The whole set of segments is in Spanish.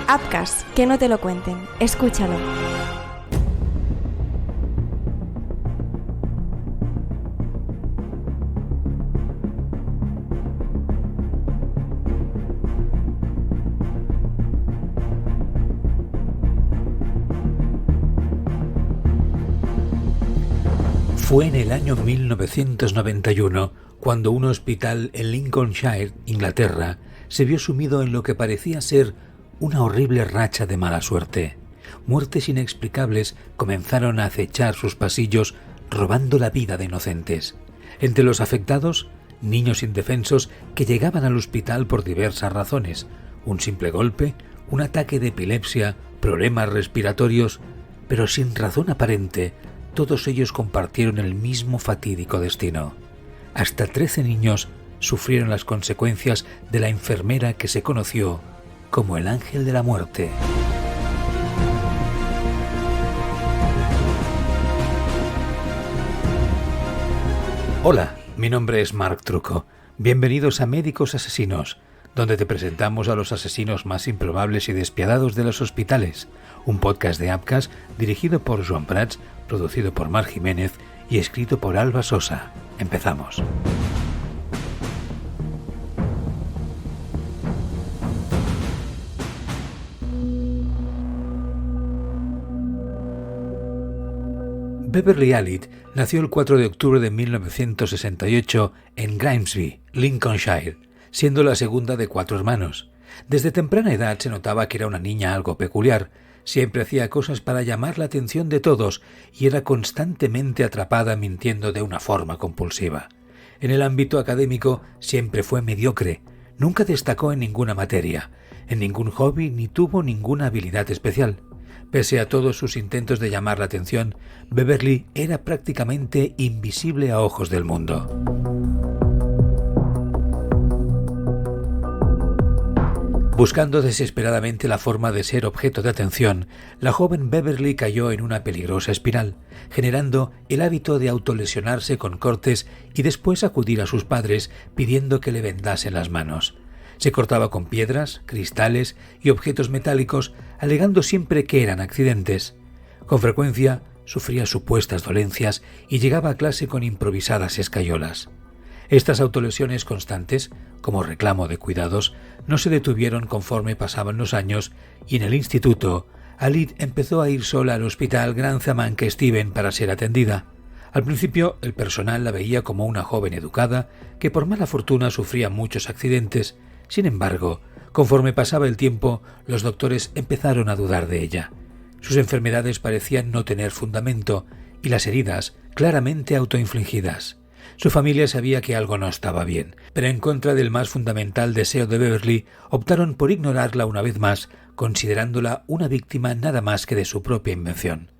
Apcas, que no te lo cuenten. Escúchalo. Fue en el año 1991 cuando un hospital en Lincolnshire, Inglaterra, se vio sumido en lo que parecía ser una horrible racha de mala suerte. Muertes inexplicables comenzaron a acechar sus pasillos, robando la vida de inocentes. Entre los afectados, niños indefensos que llegaban al hospital por diversas razones: un simple golpe, un ataque de epilepsia, problemas respiratorios, pero sin razón aparente. Todos ellos compartieron el mismo fatídico destino. Hasta 13 niños sufrieron las consecuencias de la enfermera que se conoció como el Ángel de la Muerte. Hola, mi nombre es Marc Trucco. Bienvenidos a Médicos Asesinos, donde te presentamos a los asesinos más improbables y despiadados de los hospitales. Un podcast de Apcas dirigido por Joan Prats, producido por Marc Jiménez y escrito por Alba Sosa. Empezamos. Beverly Allitt nació el 4 de octubre de 1968 en Grimsby, Lincolnshire, siendo la segunda de 4 hermanos. Desde temprana edad se notaba que era una niña algo peculiar. Siempre hacía cosas para llamar la atención de todos y era constantemente atrapada mintiendo de una forma compulsiva. En el ámbito académico siempre fue mediocre. Nunca destacó en ninguna materia, en ningún hobby ni tuvo ninguna habilidad especial. Pese a todos sus intentos de llamar la atención, Beverly era prácticamente invisible a ojos del mundo. Buscando desesperadamente la forma de ser objeto de atención, la joven Beverly cayó en una peligrosa espiral, generando el hábito de autolesionarse con cortes y después acudir a sus padres pidiendo que le vendasen las manos. Se cortaba con piedras, cristales y objetos metálicos, alegando siempre que eran accidentes. Con frecuencia sufría supuestas dolencias y llegaba a clase con improvisadas escayolas. Estas autolesiones constantes, como reclamo de cuidados, no se detuvieron conforme pasaban los años y en el instituto, Allitt empezó a ir sola al hospital Grantham and Steven para ser atendida. Al principio, el personal la veía como una joven educada que por mala fortuna sufría muchos accidentes. Sin embargo, conforme pasaba el tiempo, los doctores empezaron a dudar de ella. Sus enfermedades parecían no tener fundamento y las heridas claramente autoinfligidas. Su familia sabía que algo no estaba bien, pero en contra del más fundamental deseo de Beverly, optaron por ignorarla una vez más, considerándola una víctima nada más que de su propia invención.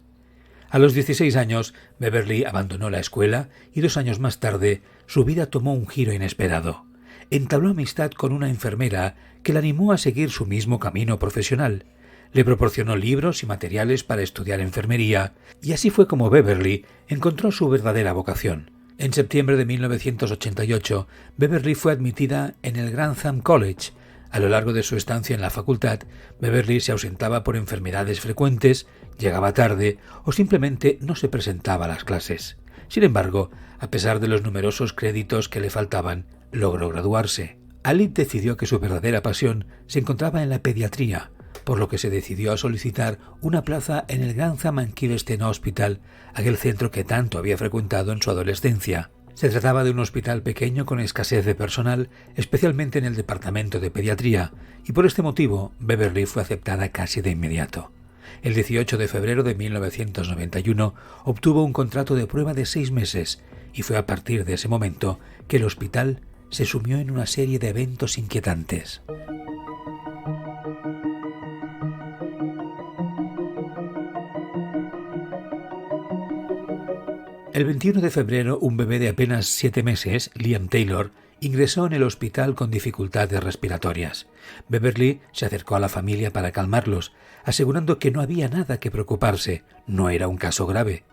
A los 16 años, Beverly abandonó la escuela y 2 años más tarde, su vida tomó un giro inesperado. Entabló amistad con una enfermera que la animó a seguir su mismo camino profesional. Le proporcionó libros y materiales para estudiar enfermería, y así fue como Beverly encontró su verdadera vocación. En septiembre de 1988, Beverly fue admitida en el Grantham College. A lo largo de su estancia en la facultad, Beverly se ausentaba por enfermedades frecuentes, llegaba tarde o simplemente no se presentaba a las clases. Sin embargo, a pesar de los numerosos créditos que le faltaban, logró graduarse. Allitt decidió que su verdadera pasión se encontraba en la pediatría, por lo que se decidió a solicitar una plaza en el Grantham and Steven Hospital, aquel centro que tanto había frecuentado en su adolescencia. Se trataba de un hospital pequeño con escasez de personal, especialmente en el departamento de pediatría, y por este motivo Beverly fue aceptada casi de inmediato. El 18 de febrero de 1991 obtuvo un contrato de prueba de 6 meses, y fue a partir de ese momento que el hospital se sumió en una serie de eventos inquietantes. El 21 de febrero, un bebé de apenas 7 meses, Liam Taylor, ingresó en el hospital con dificultades respiratorias. Beverly se acercó a la familia para calmarlos, asegurando que no había nada que preocuparse, no era un caso grave.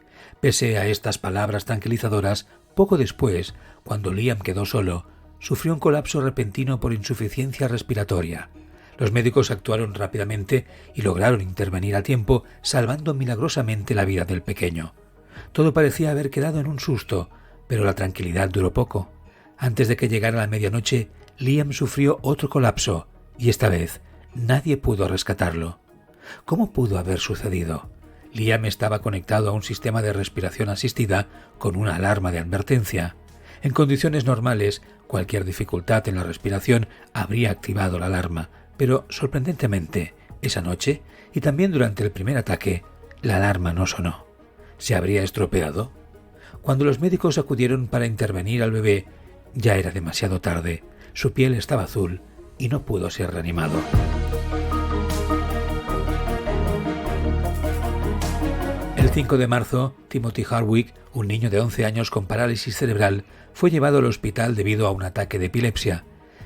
Pese a estas palabras tranquilizadoras, poco después, cuando Liam quedó solo, sufrió un colapso repentino por insuficiencia respiratoria. Los médicos actuaron rápidamente y lograron intervenir a tiempo, salvando milagrosamente la vida del pequeño. Todo parecía haber quedado en un susto, pero la tranquilidad duró poco. Antes de que llegara la medianoche, Liam sufrió otro colapso, y esta vez nadie pudo rescatarlo. ¿Cómo pudo haber sucedido? Liam estaba conectado a un sistema de respiración asistida con una alarma de advertencia. En condiciones normales, cualquier dificultad en la respiración habría activado la alarma, pero sorprendentemente, esa noche, y también durante el primer ataque, la alarma no sonó. ¿Se habría estropeado? Cuando los médicos acudieron para intervenir al bebé, ya era demasiado tarde. Su piel estaba azul y no pudo ser reanimado. El 5 de marzo, Timothy Hardwick, un niño de 11 años con parálisis cerebral, fue llevado al hospital debido a un ataque de epilepsia.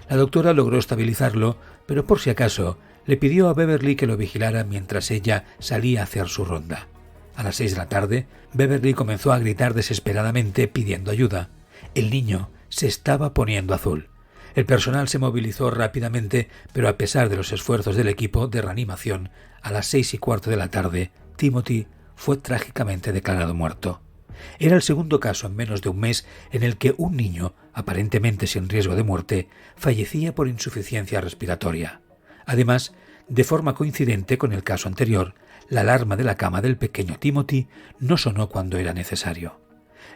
La doctora logró estabilizarlo, pero por si acaso le pidió a Beverly que lo vigilara mientras ella salía a hacer su ronda. A las 6 de la tarde, Beverly comenzó a gritar desesperadamente pidiendo ayuda. El niño se estaba poniendo azul. El personal se movilizó rápidamente, pero a pesar de los esfuerzos del equipo de reanimación, a las 6:15 de la tarde, Timothy fue trágicamente declarado muerto. Era el segundo caso en menos de un mes en el que un niño, aparentemente sin riesgo de muerte, fallecía por insuficiencia respiratoria. Además, de forma coincidente con el caso anterior, la alarma de la cama del pequeño Timothy no sonó cuando era necesario.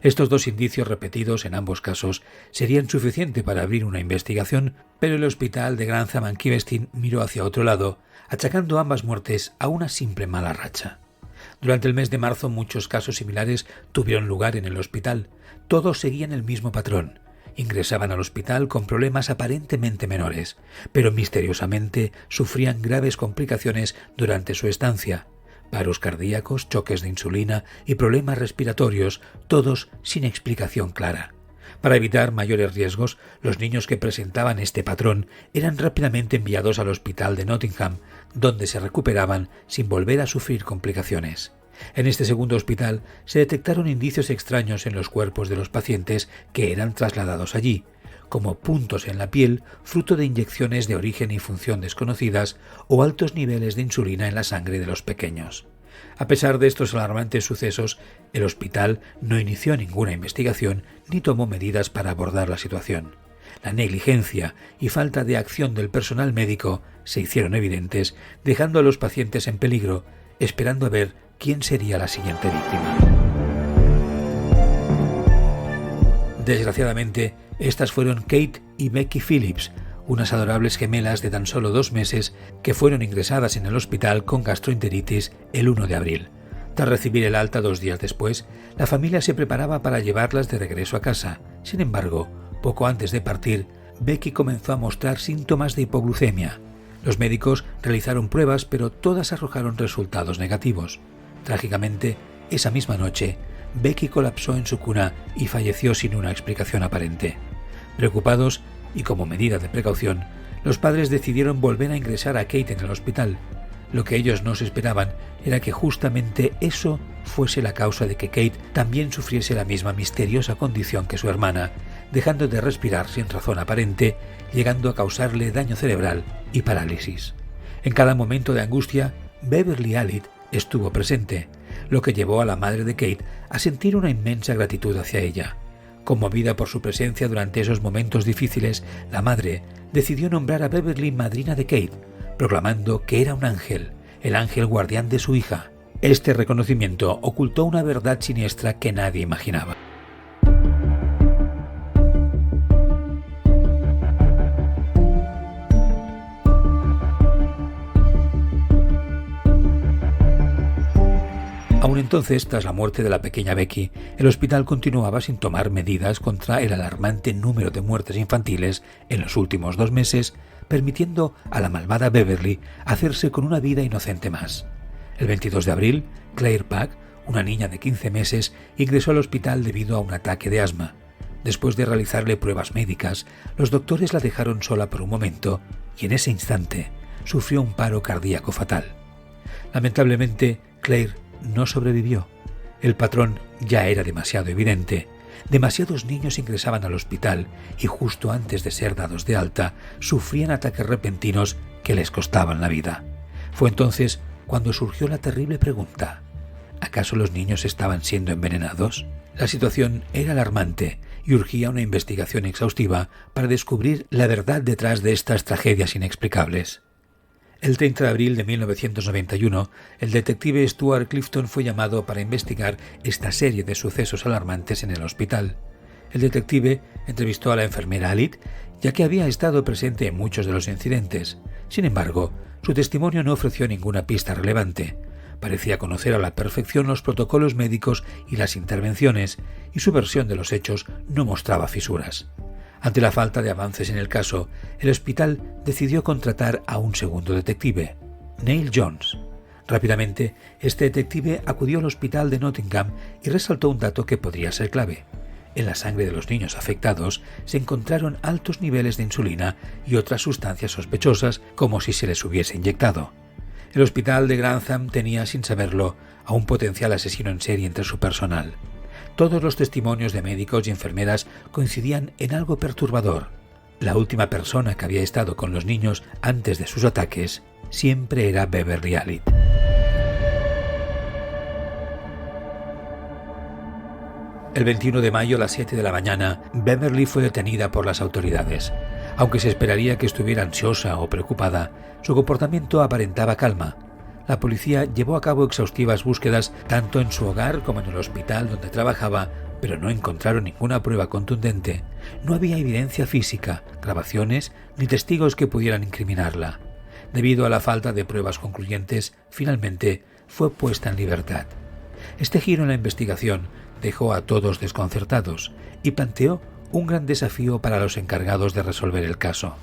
Estos dos indicios repetidos en ambos casos serían suficientes para abrir una investigación, pero el hospital de Grantham and Kivestin miró hacia otro lado, achacando ambas muertes a una simple mala racha. Durante el mes de marzo muchos casos similares tuvieron lugar en el hospital. Todos seguían el mismo patrón. Ingresaban al hospital con problemas aparentemente menores, pero misteriosamente sufrían graves complicaciones durante su estancia. Paros cardíacos, choques de insulina y problemas respiratorios, todos sin explicación clara. Para evitar mayores riesgos, los niños que presentaban este patrón eran rápidamente enviados al hospital de Nottingham, donde se recuperaban sin volver a sufrir complicaciones. En este segundo hospital se detectaron indicios extraños en los cuerpos de los pacientes que eran trasladados allí, como puntos en la piel fruto de inyecciones de origen y función desconocidas o altos niveles de insulina en la sangre de los pequeños. A pesar de estos alarmantes sucesos, el hospital no inició ninguna investigación ni tomó medidas para abordar la situación. La negligencia y falta de acción del personal médico se hicieron evidentes, dejando a los pacientes en peligro, esperando a ver quién sería la siguiente víctima. Desgraciadamente, estas fueron Kate y Becky Phillips, unas adorables gemelas de tan solo 2 meses que fueron ingresadas en el hospital con gastroenteritis el 1 de abril. Tras recibir el alta 2 días después, la familia se preparaba para llevarlas de regreso a casa. Sin embargo, poco antes de partir, Becky comenzó a mostrar síntomas de hipoglucemia. Los médicos realizaron pruebas, pero todas arrojaron resultados negativos. Trágicamente, esa misma noche, Becky colapsó en su cuna y falleció sin una explicación aparente. Preocupados y como medida de precaución, los padres decidieron volver a ingresar a Kate en el hospital. Lo que ellos no se esperaban era que justamente eso fuese la causa de que Kate también sufriese la misma misteriosa condición que su hermana, dejando de respirar sin razón aparente, llegando a causarle daño cerebral y parálisis. En cada momento de angustia, Beverly Allitt estuvo presente, lo que llevó a la madre de Kate a sentir una inmensa gratitud hacia ella. Conmovida por su presencia durante esos momentos difíciles, la madre decidió nombrar a Beverly madrina de Kate, proclamando que era un ángel, el ángel guardián de su hija. Este reconocimiento ocultó una verdad siniestra que nadie imaginaba. Aún entonces, tras la muerte de la pequeña Becky, el hospital continuaba sin tomar medidas contra el alarmante número de muertes infantiles en los últimos 2 meses, permitiendo a la malvada Beverly hacerse con una vida inocente más. El 22 de abril, Claire Pack, una niña de 15 meses, ingresó al hospital debido a un ataque de asma. Después de realizarle pruebas médicas, los doctores la dejaron sola por un momento y en ese instante sufrió un paro cardíaco fatal. Lamentablemente, Claire no sobrevivió. El patrón ya era demasiado evidente. Demasiados niños ingresaban al hospital y justo antes de ser dados de alta sufrían ataques repentinos que les costaban la vida. Fue entonces cuando surgió la terrible pregunta: ¿acaso los niños estaban siendo envenenados? La situación era alarmante y urgía una investigación exhaustiva para descubrir la verdad detrás de estas tragedias inexplicables. El 30 de abril de 1991, el detective Stuart Clifton fue llamado para investigar esta serie de sucesos alarmantes en el hospital. El detective entrevistó a la enfermera Alit, ya que había estado presente en muchos de los incidentes. Sin embargo, su testimonio no ofreció ninguna pista relevante. Parecía conocer a la perfección los protocolos médicos y las intervenciones, y su versión de los hechos no mostraba fisuras. Ante la falta de avances en el caso, el hospital decidió contratar a un segundo detective, Neil Jones. Rápidamente, este detective acudió al hospital de Nottingham y resaltó un dato que podría ser clave. En la sangre de los niños afectados se encontraron altos niveles de insulina y otras sustancias sospechosas, como si se les hubiese inyectado. El hospital de Grantham tenía, sin saberlo, a un potencial asesino en serie entre su personal. Todos los testimonios de médicos y enfermeras coincidían en algo perturbador. La última persona que había estado con los niños antes de sus ataques siempre era Beverly Alit. El 21 de mayo a las 7 de la mañana, Beverly fue detenida por las autoridades. Aunque se esperaría que estuviera ansiosa o preocupada, su comportamiento aparentaba calma. La policía llevó a cabo exhaustivas búsquedas tanto en su hogar como en el hospital donde trabajaba, pero no encontraron ninguna prueba contundente. No había evidencia física, grabaciones ni testigos que pudieran incriminarla. Debido a la falta de pruebas concluyentes, finalmente fue puesta en libertad. Este giro en la investigación dejó a todos desconcertados y planteó un gran desafío para los encargados de resolver el caso.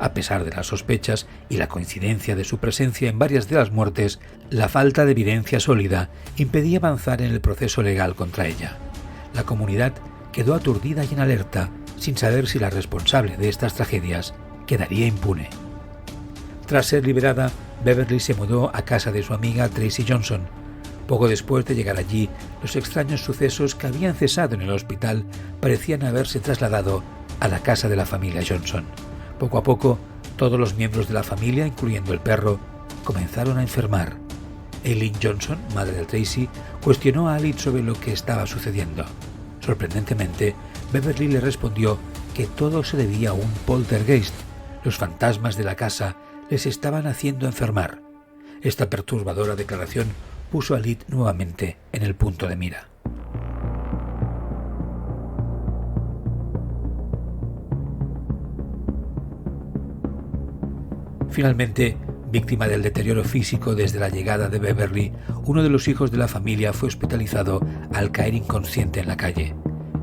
A pesar de las sospechas y la coincidencia de su presencia en varias de las muertes, la falta de evidencia sólida impedía avanzar en el proceso legal contra ella. La comunidad quedó aturdida y en alerta, sin saber si la responsable de estas tragedias quedaría impune. Tras ser liberada, Beverly se mudó a casa de su amiga Tracy Johnson. Poco después de llegar allí, los extraños sucesos que habían cesado en el hospital parecían haberse trasladado a la casa de la familia Johnson. Poco a poco, todos los miembros de la familia, incluyendo el perro, comenzaron a enfermar. Eileen Johnson, madre de Tracy, cuestionó a Alit sobre lo que estaba sucediendo. Sorprendentemente, Beverly le respondió que todo se debía a un poltergeist. Los fantasmas de la casa les estaban haciendo enfermar. Esta perturbadora declaración puso a Alit nuevamente en el punto de mira. Finalmente, víctima del deterioro físico desde la llegada de Beverly, uno de los hijos de la familia fue hospitalizado al caer inconsciente en la calle.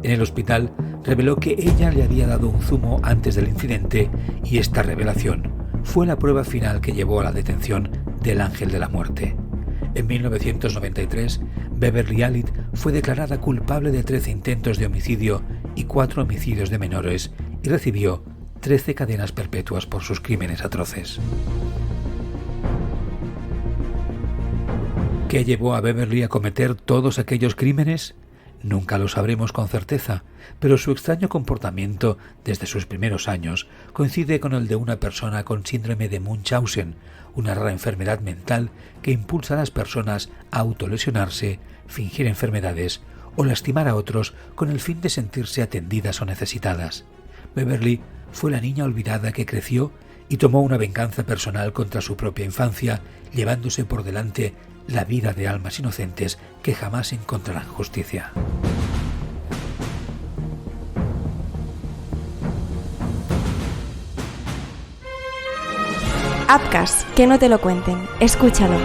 En el hospital reveló que ella le había dado un zumo antes del incidente y esta revelación fue la prueba final que llevó a la detención del ángel de la muerte. En 1993, Beverly Alit fue declarada culpable de 13 intentos de homicidio y 4 homicidios de menores y recibió 13 cadenas perpetuas por sus crímenes atroces. ¿Qué llevó a Beverly a cometer todos aquellos crímenes? Nunca lo sabremos con certeza, pero su extraño comportamiento desde sus primeros años coincide con el de una persona con síndrome de Munchausen, una rara enfermedad mental que impulsa a las personas a autolesionarse, fingir enfermedades o lastimar a otros con el fin de sentirse atendidas o necesitadas. Beverly fue la niña olvidada que creció y tomó una venganza personal contra su propia infancia, llevándose por delante la vida de almas inocentes que jamás encontrarán justicia. Upcast, que no te lo cuenten. Escúchalo.